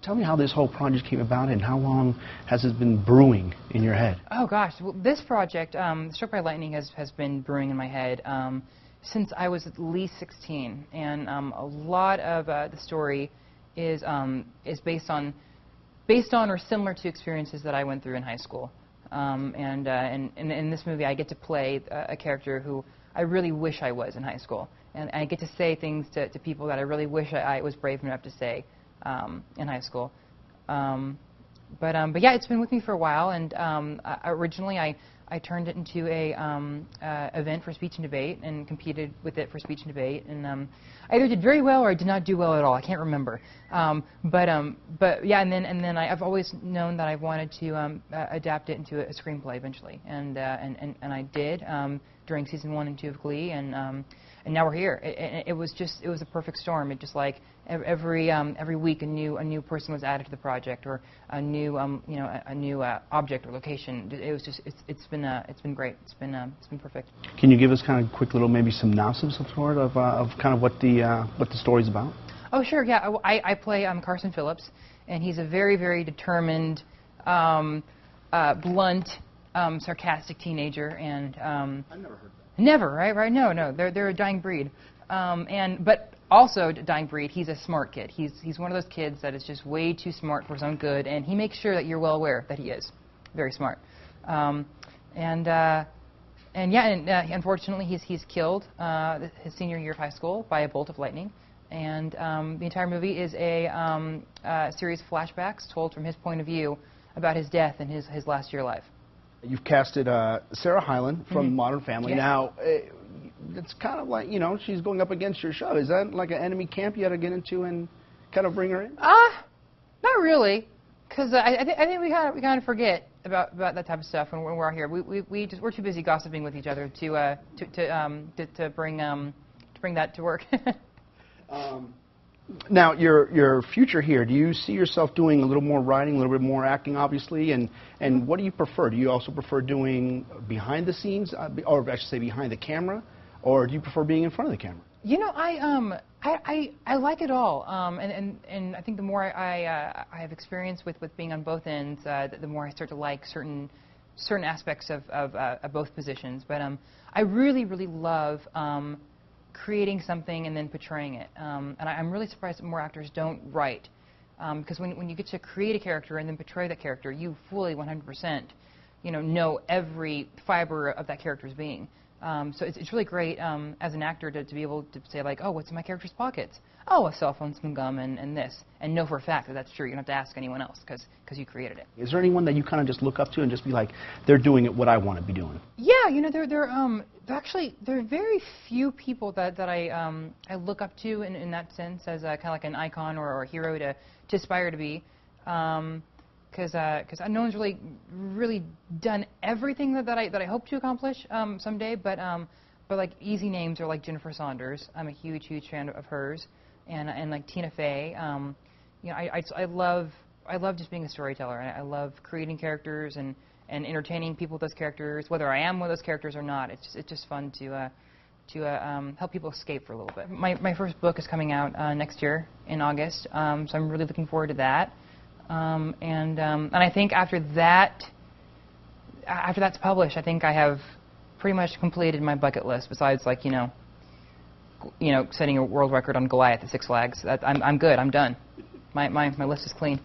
Tell me how this whole project came about and how long has it been brewing in your head? Oh gosh, well, this project, Struck by Lightning, has been brewing in my head since I was at least 16, and a lot of the story is based on or similar to experiences that I went through in high school. And in this movie, I get to play a character who I really wish I was in high school, and I get to say things to people that I really wish I was brave enough to say in high school. But yeah, it's been with me for a while, and originally I turned it into a event for speech and debate and competed with it for speech and debate, and I either did very well or I did not do well at all. I can't remember. But yeah, and then I've always known that I wanted to adapt it into a screenplay eventually, and I did during season 1 and 2 of Glee, and now we're here. It was a perfect storm. It just like every week a new person was added to the project, or a new object or location. It was just it's been great. It's been perfect. Can you give us kind of a quick little maybe synopsis of kind of what the story's about? Oh sure, yeah. I play Carson Phillips, and he's a very determined, blunt, sarcastic teenager, and I've never heard that. Never, right? No, they're a dying breed, but also a dying breed. He's a smart kid. He's one of those kids that is just way too smart for his own good, and he makes sure that you're well aware that he is very smart. Unfortunately, he's killed his senior year of high school by a bolt of lightning, and the entire movie is a series of flashbacks told from his point of view about his death and his last year of life. You've casted Sarah Hyland from Modern Family. Yes. Now, it's kind of like, she's going up against your show. Is that like an enemy camp you had to get into and kind of bring her in? Not really, because I think we kind of forget about that type of stuff when we're out here. We're too busy gossiping with each other to bring that to work. Now, your future here, do you see yourself doing a little more writing, a little bit more acting, obviously, and what do you prefer? Do you also prefer doing behind the scenes, or I should say behind the camera, or do you prefer being in front of the camera? I like it all, and I think the more I have experience with being on both ends, the more I start to like certain aspects of both positions. But I really love creating something and then portraying it. And I'm really surprised that more actors don't write, because when you get to create a character and then portray that character, you fully 100% know every fiber of that character's being. So it's really great as an actor to be able to say, like, oh, what's in my character's pockets? Oh, a cell phone, some gum, and this. And know for a fact that that's true. You don't have to ask anyone else because you created it. Is there anyone that you kind of just look up to and just be like, they're doing it what I want to be doing? Yeah, there are very few people that I look up to in that sense as kind of like an icon or a hero to aspire to be. Because no one's really done everything that I hope to accomplish someday, but like easy names are like Jennifer Saunders. I'm a huge fan of hers, and like Tina Fey. I love just being a storyteller, and I love creating characters and entertaining people with those characters, whether I am one of those characters or not. It's just fun to help people escape for a little bit. My first book is coming out next year in August, so I'm really looking forward to that. And I think after that's published, I think I have pretty much completed my bucket list. Besides, like setting a world record on Goliath at Six Flags. I'm good. I'm done. My list is clean.